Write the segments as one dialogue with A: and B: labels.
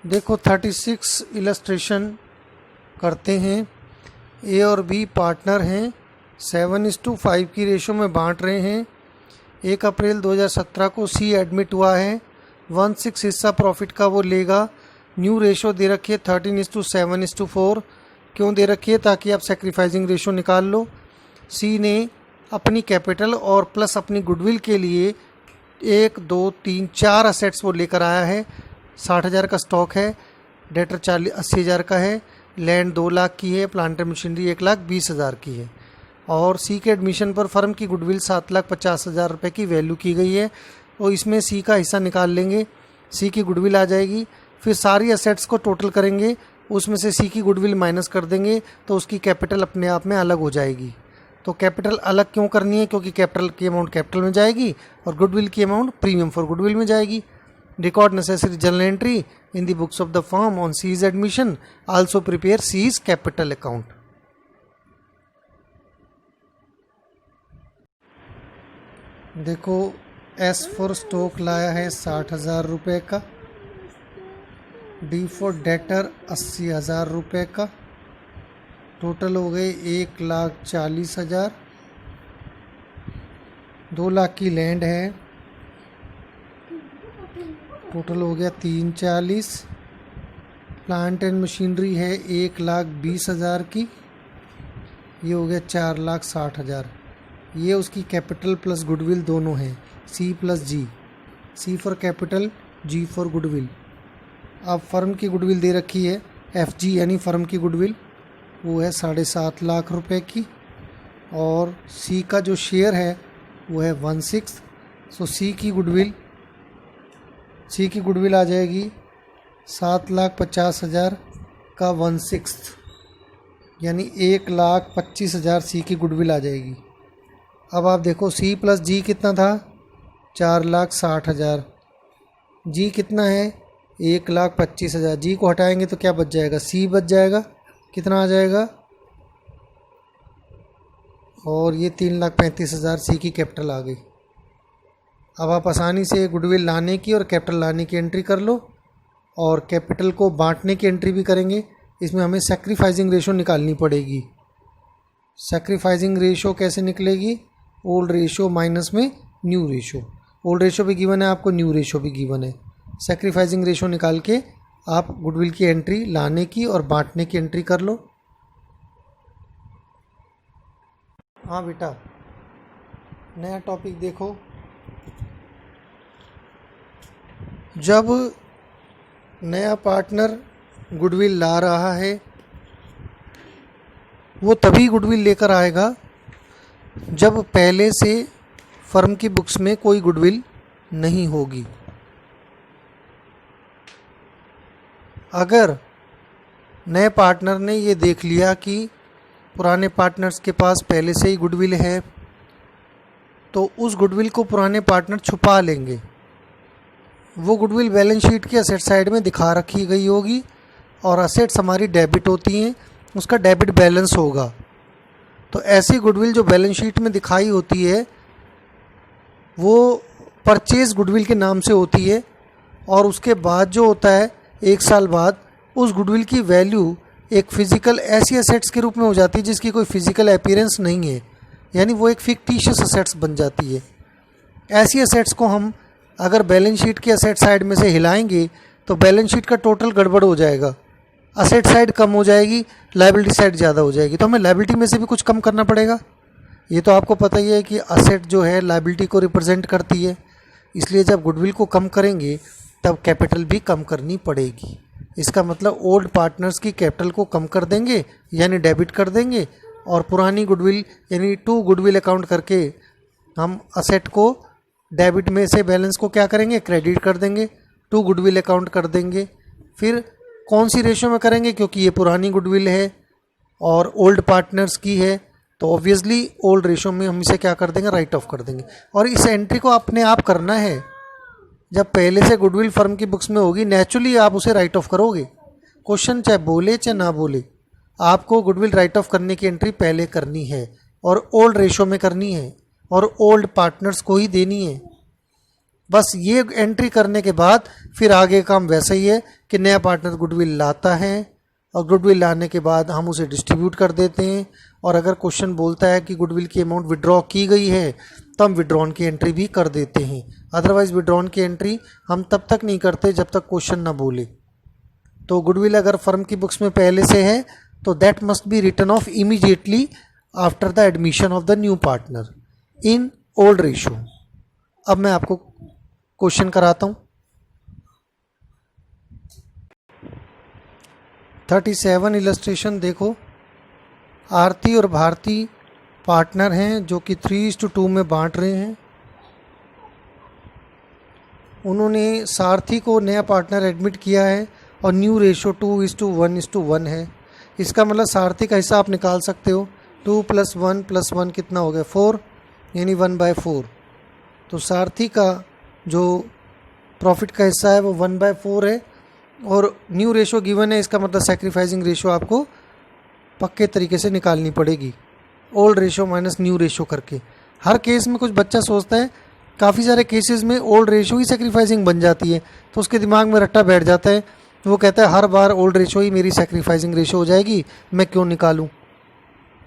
A: देखो 36 इलस्ट्रेशन करते हैं। ए और बी पार्टनर हैं, 7:5 की रेशो में बांट रहे हैं। 1 अप्रैल 2017 को सी एडमिट हुआ है, 1/6 हिस्सा प्रॉफिट का वो लेगा। न्यू रेशो दे रखी है 13:7:4। क्यों दे रखी है? ताकि आप सेक्रीफाइसिंग रेशो निकाल लो। सी ने अपनी कैपिटल और प्लस अपनी गुडविल के लिए 1 2 3 4 असेट्स वो लेकर आया है। 60,000 का स्टॉक है, डेटर 80,000 का है, लैंड 2 लाख की है, प्लांट एंड मशीनरी 1,20,000 की है। और सी के एडमिशन पर फर्म की गुडविल 7,50,000 रुपये की वैल्यू की गई है। तो इसमें सी का हिस्सा निकाल लेंगे, सी की गुडविल आ जाएगी। फिर सारी असेट्स को टोटल करेंगे, उसमें से सी की गुडविल माइनस कर देंगे तो उसकी कैपिटल अपने आप में अलग हो जाएगी। तो कैपिटल अलग क्यों करनी है? क्योंकि कैपिटल की अमाउंट कैपिटल में जाएगी और गुडविल की अमाउंट प्रीमियम फॉर गुडविल में जाएगी। Record necessary journal entry in the books of the firm on C's admission, also prepare C's capital account. देखो एस फॉर स्टॉक लाया है 60,000 रुपये का, डी फॉर डेटर 80,000 रुपये का, टोटल हो गए 1,40,000। 2 लाख की लैंड है, टोटल हो गया 340। प्लांट एंड मशीनरी है 1,20,000 की, ये हो गया 4,60,000। ये उसकी कैपिटल प्लस गुडविल दोनों हैं, C plus G, C for capital, G for goodwill. अब फर्म की गुडविल दे रखी है एफ जी यानी फर्म की गुडविल, वो है 7.5 लाख रुपए की। और सी का जो शेयर है वो है 1/6। सो सी की गुडविल आ जाएगी 7,50,000 का 1/6 यानी 1,25,000 सी की गुडविल आ जाएगी। अब आप देखो सी प्लस जी कितना था? 4,60,000। जी कितना है? 1,25,000। जी को हटाएंगे तो क्या बच जाएगा? सी बच जाएगा। कितना आ जाएगा? और ये 3,35,000 सी की कैपिटल आ गई। अब आप आसानी से गुडविल लाने की और कैपिटल लाने की एंट्री कर लो, और कैपिटल को बांटने की एंट्री भी करेंगे। इसमें हमें सैक्रिफाइसिंग रेशो निकालनी पड़ेगी। सैक्रिफाइसिंग रेशो कैसे निकलेगी? ओल्ड रेशो माइनस में न्यू रेशो। ओल्ड रेशो भी गिवन है आपको, न्यू रेशो भी गिवन है। सैक्रिफाइसिंग रेशो निकाल के आप गुडविल की एंट्री लाने की और बांटने की एंट्री कर लो। हाँ बेटा, नया टॉपिक देखो। जब नया पार्टनर गुडविल ला रहा है, वो तभी गुडविल लेकर आएगा जब पहले से फर्म की बुक्स में कोई गुडविल नहीं होगी। अगर नए पार्टनर ने ये देख लिया कि पुराने पार्टनर्स के पास पहले से ही गुडविल है, तो उस गुडविल को पुराने पार्टनर छुपा लेंगे। वो गुडविल बैलेंस शीट की असेट साइड में दिखा रखी गई होगी, और असेट्स हमारी डेबिट होती हैं, उसका डेबिट बैलेंस होगा। तो ऐसी गुडविल जो बैलेंस शीट में दिखाई होती है वो परचेज गुडविल के नाम से होती है। और उसके बाद जो होता है 1 साल बाद, उस गुडविल की वैल्यू एक फिजिकल ऐसी असेट्स के रूप में हो जाती है जिसकी कोई फिजिकल अपीयरेंस नहीं है, यानी वो एक फिक्टिशियस असेट्स बन जाती है। ऐसी असेट्स को हम अगर बैलेंस शीट की असेट साइड में से हिलाएंगे तो बैलेंस शीट का टोटल गड़बड़ हो जाएगा। असेट साइड कम हो जाएगी, लायबिलिटी साइड ज़्यादा हो जाएगी। तो हमें लायबिलिटी में से भी कुछ कम करना पड़ेगा। ये तो आपको पता ही है कि असेट जो है लायबिलिटी को रिप्रेजेंट करती है, इसलिए जब गुडविल को कम करेंगे तब कैपिटल भी कम करनी पड़ेगी। इसका मतलब ओल्ड पार्टनर्स की कैपिटल को कम कर देंगे यानी डेबिट कर देंगे, और पुरानी गुडविल यानी टू गुडविल अकाउंट करके हम असेट को डेबिट में से बैलेंस को क्या करेंगे? क्रेडिट कर देंगे, टू गुडविल अकाउंट कर देंगे। फिर कौन सी रेशो में करेंगे? क्योंकि ये पुरानी गुडविल है और ओल्ड पार्टनर्स की है, तो ऑब्वियसली ओल्ड रेशो में हम इसे क्या कर देंगे? राइट ऑफ कर देंगे। और इस एंट्री को अपने आप करना है। जब पहले से गुडविल फर्म की बुक्स में होगी, नेचुरली आप उसे राइट ऑफ करोगे। क्वेश्चन चाहे बोले चाहे ना बोले, आपको गुडविल राइट ऑफ करने की एंट्री पहले करनी है और ओल्ड रेशो में करनी है और ओल्ड पार्टनर्स को ही देनी है। बस ये एंट्री करने के बाद फिर आगे काम वैसा ही है कि नया पार्टनर गुडविल लाता है और गुडविल लाने के बाद हम उसे डिस्ट्रीब्यूट कर देते हैं। और अगर क्वेश्चन बोलता है कि गुडविल की अमाउंट विड्रॉ की गई है तो हम विड्रॉन की एंट्री भी कर देते हैं। अदरवाइज़ विड्रॉन की एंट्री हम तब तक नहीं करते जब तक क्वेश्चन ना बोले। तो गुडविल अगर फर्म की बुक्स में पहले से है तो that must be written off immediately after the admission of the new partner in old ratio. अब मैं आपको क्वेश्चन कराता हूँ। 37 इलस्ट्रेशन देखो। आरती और भारती पार्टनर हैं जो कि 3:2 में बांट रहे हैं। उन्होंने सारथी को नया पार्टनर एडमिट किया है और न्यू रेशो 2:1:1 है। इसका मतलब सारथी का हिस्सा आप निकाल सकते हो। 2 + 1 + 1 कितना हो गया 4, यानी 1/4। तो सारथी का जो प्रॉफिट का हिस्सा है वो 1/4 है और न्यू रेशो गिवन है। इसका मतलब सैक्रिफाइसिंग रेशो आपको पक्के तरीके से निकालनी पड़ेगी, old ratio minus new ratio करके। हर केस में कुछ बच्चा सोचता है काफ़ी सारे केसेस में ओल्ड रेशो ही सैक्रिफाइसिंग बन जाती है, तो उसके दिमाग में रट्टा बैठ जाता है। वो कहता है हर बार ओल्ड रेशो ही मेरी सैक्रिफाइसिंग रेशो हो जाएगी, मैं क्यों निकालूं।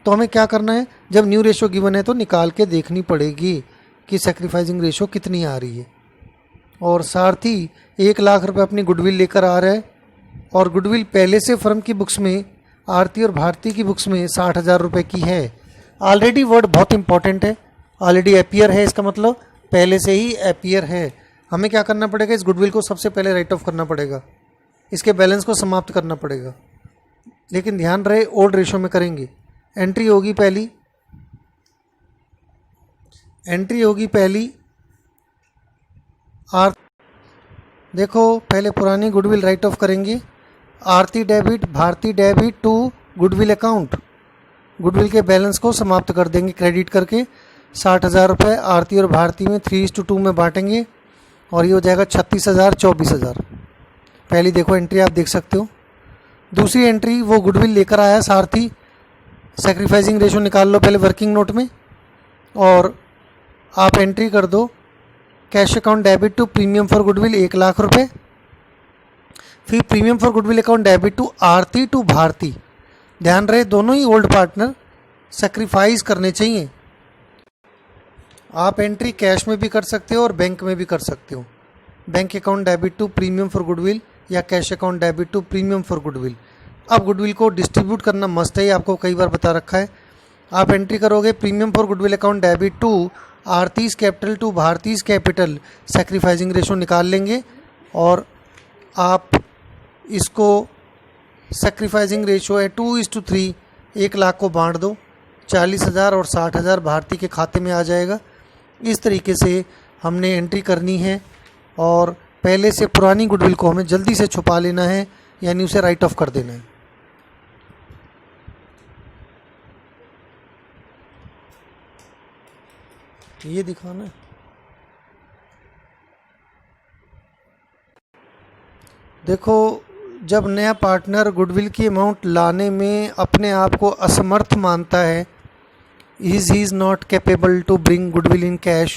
A: तो हमें क्या करना है, जब न्यू रेशो गिवन है तो निकाल के देखनी पड़ेगी कि सैक्रिफाइसिंग रेशो कितनी आ रही है। और सारथी 1 लाख रुपए अपनी गुडविल लेकर आ रहा है और गुडविल पहले से फर्म की बुक्स में, आरती और भारती की बुक्स में 60,000 रुपये की है। ऑलरेडी वर्ड बहुत इंपॉर्टेंट है, ऑलरेडी अपीयर है, इसका मतलब पहले से ही अपीयर है। हमें क्या करना पड़ेगा, इस गुडविल को सबसे पहले राइट ऑफ करना पड़ेगा, इसके बैलेंस को समाप्त करना पड़ेगा। लेकिन ध्यान रहे ओल्ड रेशो में करेंगे। एंट्री होगी पहली देखो पहले पुरानी गुडविल राइट ऑफ करेंगे। Aarti debit, Bharti debit to goodwill account. Goodwill के बैलेंस को समाप्त कर देंगे क्रेडिट करके। 60,000 रुपये आरती और भारती में 3:2 में बांटेंगे और ये हो जाएगा 36,000 24,000। पहली देखो एंट्री आप देख सकते हो। दूसरी एंट्री वो गुडविल लेकर आया सारथी, सैक्रिफाइसिंग रेशो निकाल लो पहले वर्किंग नोट में और आप एंट्री कर दो cash account debit to premium for goodwill 1 lakh रुपये। फिर premium for goodwill account debit to Aarti to Bharati. ध्यान रहे दोनों ही ओल्ड पार्टनर सैक्रिफाइस करने चाहिए। आप एंट्री कैश में भी कर सकते हो और बैंक में भी कर सकते हो। Bank account debit to premium for goodwill या cash account debit to premium for goodwill. अब गुडविल को डिस्ट्रीब्यूट करना मस्ट है, आपको कई बार बता रखा है। आप एंट्री करोगे premium for goodwill account debit to Aarti's capital to Bharti's capital, sacrificing ratio निकाल लेंगे और आप इसको सैक्रिफाइसिंग रेशो है 2:3, 1 लाख को बांट दो, 40,000 और 60,000 भारती के खाते में आ जाएगा। इस तरीके से हमने एंट्री करनी है और पहले से पुरानी गुडविल को हमें जल्दी से छुपा लेना है, यानी उसे राइट ऑफ कर देना है। ये दिखाना है। देखो जब नया पार्टनर गुडविल की अमाउंट लाने में अपने आप को असमर्थ मानता है, he is not capable to bring goodwill in cash,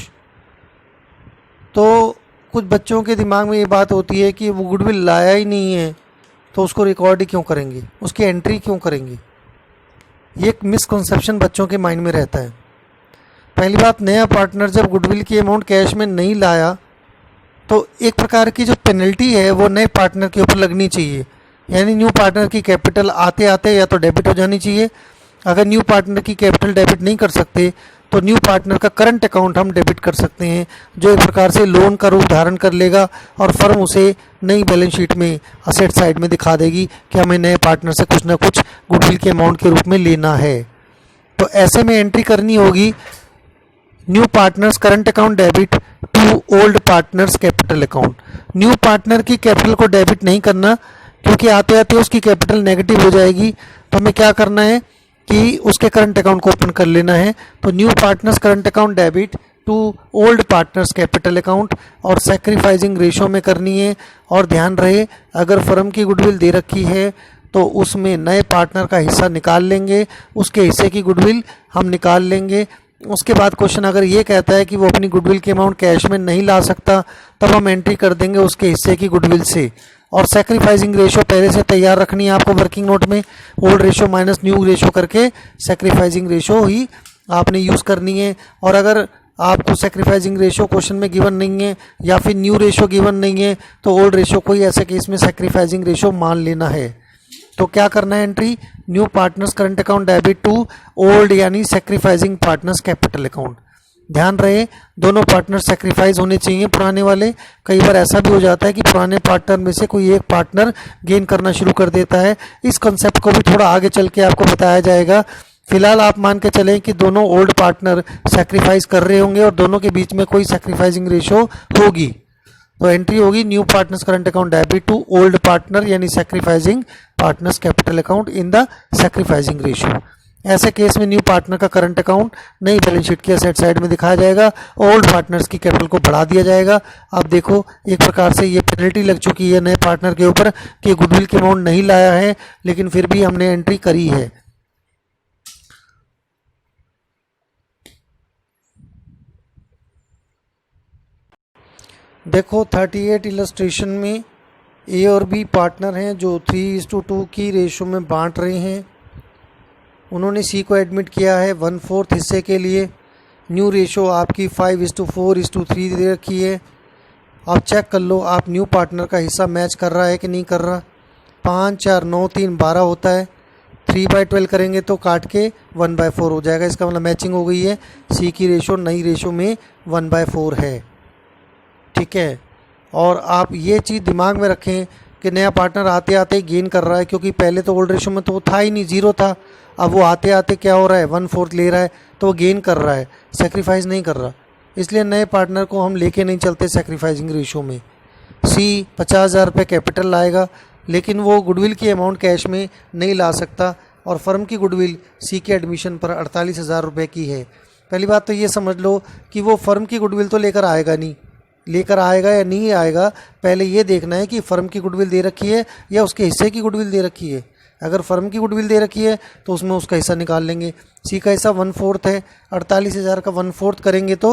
A: तो कुछ बच्चों के दिमाग में ये बात होती है कि वो गुडविल लाया ही नहीं है तो उसको रिकॉर्ड ही क्यों करेंगे, उसकी एंट्री क्यों करेंगे। ये एक मिसकंसेप्शन बच्चों के माइंड में रहता है। पहली बात, नया पार्टनर जब गुडविल की अमाउंट कैश में नहीं लाया तो एक प्रकार की जो पेनल्टी है वो नए पार्टनर के ऊपर लगनी चाहिए, यानी न्यू पार्टनर की कैपिटल आते आते या तो डेबिट हो जानी चाहिए। अगर न्यू पार्टनर की कैपिटल डेबिट नहीं कर सकते तो न्यू पार्टनर का करंट अकाउंट हम डेबिट कर सकते हैं, जो एक प्रकार से लोन का रूप धारण कर लेगा और फर्म उसे नई बैलेंस शीट में असेट साइड में दिखा देगी कि हमें नए पार्टनर से कुछ ना कुछ गुडविल के अमाउंट के रूप में लेना है। तो ऐसे में एंट्री करनी होगी new partners current account debit to old partners' capital account. New partner की कैपिटल को डेबिट नहीं करना, क्योंकि आते आते उसकी कैपिटल नेगेटिव हो जाएगी। तो हमें क्या करना है कि उसके करंट अकाउंट को ओपन कर लेना है। तो new partners current account debit to old partners' capital account और सैक्रिफाइसिंग रेशो में करनी है। और ध्यान रहे अगर फर्म की गुडविल दे रखी है तो उसमें नए पार्टनर का हिस्सा निकाल लेंगे, उसके हिस्से की गुडविल हम निकाल लेंगे। उसके बाद क्वेश्चन अगर ये कहता है कि वो अपनी गुडविल की अमाउंट कैश में नहीं ला सकता, तब हम एंट्री कर देंगे उसके हिस्से की गुडविल से। और सेक्रीफाइसिंग रेशो पहले से तैयार रखनी है आपको वर्किंग नोट में, old ratio minus new ratio करके सेक्रीफाइसिंग रेशो ही आपने यूज़ करनी है। और अगर आपको सेक्रीफाइसिंग रेशो क्वेश्चन में गिवन नहीं है या फिर न्यू रेशो गिवन नहीं है, तो ओल्ड रेशो को ही ऐसे केस में सेक्रीफाइसिंग रेशो मान लेना है। तो क्या करना है entry, new partners current account debit to old यानी सेक्रीफाइसिंग पार्टनर्स कैपिटल अकाउंट। ध्यान रहे दोनों पार्टनर सेक्रीफाइस होने चाहिए पुराने वाले। कई बार ऐसा भी हो जाता है कि पुराने पार्टनर में से कोई एक पार्टनर गेन करना शुरू कर देता है। इस कंसेप्ट को भी थोड़ा आगे चल के आपको बताया जाएगा। फिलहाल आप मान के चलें कि दोनों ओल्ड पार्टनर सेक्रीफाइस कर रहे होंगे और दोनों के बीच में कोई सेक्रीफाइसिंग रेशो होगी। तो एंट्री होगी new partners current account debit to old partner यानी sacrificing partners capital account in the sacrificing ratio. ऐसे केस में न्यू पार्टनर का करंट अकाउंट नई बैलेंस शीट के असेट साइड में दिखाया जाएगा, ओल्ड पार्टनर्स की कैपिटल को बढ़ा दिया जाएगा। अब देखो एक प्रकार से ये पेनल्टी लग चुकी है नए पार्टनर के ऊपर कि गुडविल की अमाउंट नहीं लाया है, लेकिन फिर भी हमने एंट्री करी है। देखो 38 इलस्ट्रेशन में ए और बी पार्टनर हैं जो 3:2 की रेशो में बांट रहे हैं। उन्होंने सी को एडमिट किया है 1/4 हिस्से के लिए। न्यू रेशो आपकी 5:4:3 दे रखी है। आप चेक कर लो आप न्यू पार्टनर का हिस्सा मैच कर रहा है कि नहीं कर रहा। 5, 4, 9, 3, 12 होता है। 3/12 करेंगे तो काट के 1/4 हो जाएगा। इसका मतलब मैचिंग हो गई है। सी की रेशो नई रेशो में 1/4 है। ठीक है, और आप ये चीज़ दिमाग में रखें कि नया पार्टनर आते आते ही गेन कर रहा है, क्योंकि पहले तो ओल्ड रेशो में तो वो था ही नहीं, ज़ीरो था। अब वो आते आते क्या हो रहा है 1/4 ले रहा है, तो वो गेन कर रहा है, सेक्रीफाइस नहीं कर रहा। इसलिए नए पार्टनर को हम लेके नहीं चलते सेक्रीफाइसिंग रेशो में। सी 50,000 रुपये कैपिटल लाएगा, लेकिन वो गुडविल की अमाउंट कैश में नहीं ला सकता और फर्म की गुडविल सी के एडमिशन पर 48,000 रुपये की है। पहली बात तो ये समझ लो कि वो फर्म की गुडविल तो लेकर आएगा नहीं, लेकर आएगा या नहीं आएगा पहले ये देखना है कि फर्म की गुडविल दे रखी है या उसके हिस्से की गुडविल दे रखी है। अगर फर्म की गुडविल दे रखी है तो उसमें उसका हिस्सा निकाल लेंगे। सी का हिस्सा 1/4 है, 48,000 का 1/4 करेंगे तो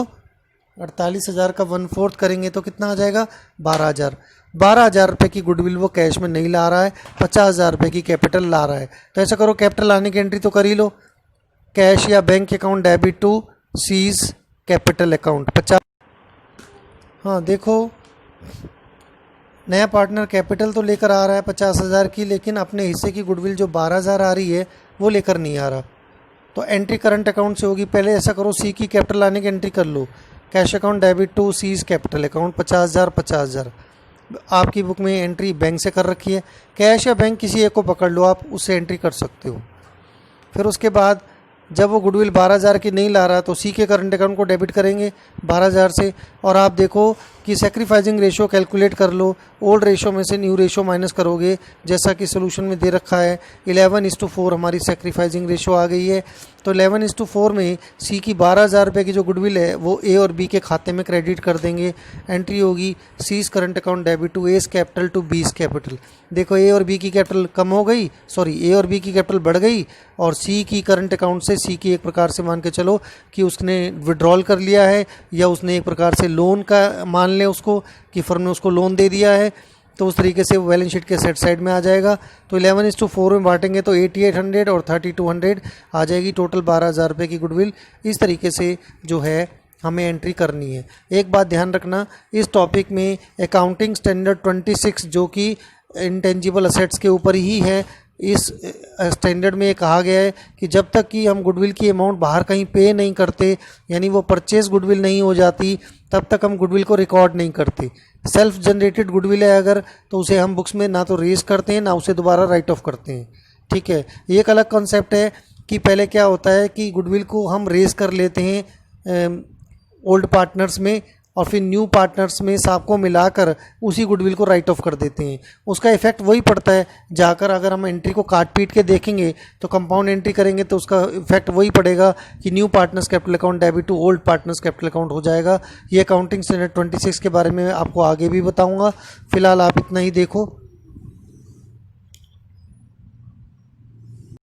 A: 48,000 का 1/4 करेंगे तो कितना आ जाएगा 12,000। 12,000 रुपये की गुडविल वो कैश में नहीं ला रहा है, 50,000 रुपये की कैपिटल ला रहा है। तो ऐसा करो कैपिटल लाने की एंट्री तो कर ही लो, कैश या bank account debit to C's capital account 50। हाँ देखो नया पार्टनर कैपिटल तो लेकर आ रहा है 50,000 की, लेकिन अपने हिस्से की गुडविल जो 12,000 आ रही है वो लेकर नहीं आ रहा। तो एंट्री करंट अकाउंट से होगी। पहले ऐसा करो सी की कैपिटल लाने की एंट्री कर लो, cash account debit to C's capital account 50,000 50,000। आपकी बुक में एंट्री बैंक से कर रखी है, कैश या बैंक किसी एक को पकड़ लो, आप उससे एंट्री कर सकते हो। फिर उसके बाद जब वो गुडविल 12,000 की नहीं ला रहा तो सी के करंट अकाउंट को डेबिट करेंगे 12,000 से। और आप देखो कि सेक्रीफाइसिंग रेशो कैलकुलेट कर लो, ओल्ड रेशो में से न्यू रेशो माइनस करोगे जैसा कि सोल्यूशन में दे रखा है। 11:4 हमारी सेक्रीफाइसिंग रेशो आ गई है। तो 11:4 में सी की 12,000 रुपये की जो गुडविल है वो ए और बी के खाते में क्रेडिट कर देंगे। एंट्री होगी C's current account debit to S capital to B's capital. देखो ए और बी की कैपिटल कम हो गई, सॉरी ए और बी की कैपिटल बढ़ गई, और सी की करंट अकाउंट से सी की एक प्रकार से मान के चलो कि उसने विड्रॉल कर लिया है या उसने एक प्रकार से लोन का मान लें उसको कि फर्म ने उसको लोन दे दिया है, तो उस तरीके से वो बैलेंस शीट के सेट साइड में आ जाएगा। तो 11:4 में बांटेंगे तो 8800 और 3200 आ जाएगी, टोटल 12,000 रुपये की गुडविल। इस तरीके से जो है हमें एंट्री करनी है। एक बात ध्यान रखना, इस टॉपिक में अकाउंटिंग स्टैंडर्ड 26 जो कि इंटेंजिबल असेट्स के ऊपर ही है, इस स्टैंडर्ड में ये कहा गया है कि जब तक कि हम गुडविल की अमाउंट बाहर कहीं पे नहीं करते, यानी वो परचेज गुडविल नहीं हो जाती, तब तक हम गुडविल को रिकॉर्ड नहीं करते। सेल्फ जनरेटेड गुडविल है अगर, तो उसे हम बुक्स में ना तो रेज करते हैं ना उसे दोबारा राइट ऑफ करते हैं। ठीक है, ये एक अलग कॉन्सेप्ट है कि पहले क्या होता है कि गुडविल को हम रेज कर लेते हैं ओल्ड पार्टनर्स में और फिर न्यू पार्टनर्स में सबको मिलाकर उसी गुडविल को राइट ऑफ कर देते हैं। उसका इफेक्ट वही पड़ता है, जाकर अगर हम एंट्री को काट पीट के देखेंगे तो कंपाउंड एंट्री करेंगे तो उसका इफेक्ट वही पड़ेगा कि new partner's capital account debit to old partners' capital account हो जाएगा। ये अकाउंटिंग स्टैंडर्ड 26 के बारे में आपको आगे भी बताऊँगा। फिलहाल आप इतना ही देखो।